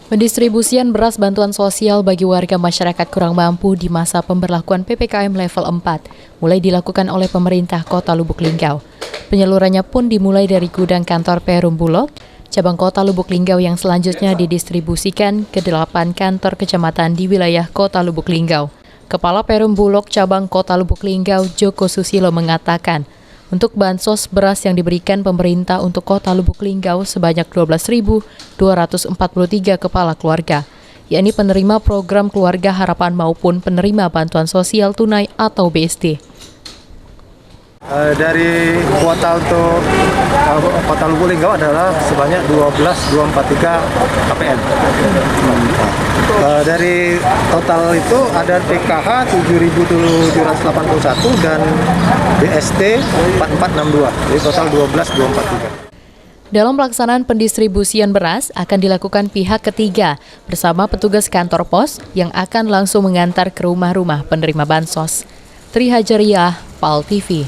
Pendistribusian beras bantuan sosial bagi warga masyarakat kurang mampu di masa pemberlakuan PPKM level 4 mulai dilakukan oleh pemerintah Kota Lubuk Linggau. Penyalurannya pun dimulai dari gudang kantor Perum Bulog, cabang Kota Lubuk Linggau yang selanjutnya didistribusikan ke 8 kantor kecamatan di wilayah Kota Lubuk Linggau. Kepala Perum Bulog cabang Kota Lubuk Linggau, Joko Susilo mengatakan, untuk bansos beras yang diberikan pemerintah untuk Kota Lubuk Linggau sebanyak 12.243 kepala keluarga, yakni penerima program Keluarga Harapan maupun penerima bantuan sosial tunai atau BST. Dari kuota untuk Kota Lubuk Linggau adalah sebanyak 12.243 KPM. Dari total itu ada PKH 7.781 dan BST 4462, jadi total 12.243. Dalam pelaksanaan pendistribusian beras akan dilakukan pihak ketiga bersama petugas kantor pos yang akan langsung mengantar ke rumah-rumah penerima bansos. Tri Hajariah, PAL TV.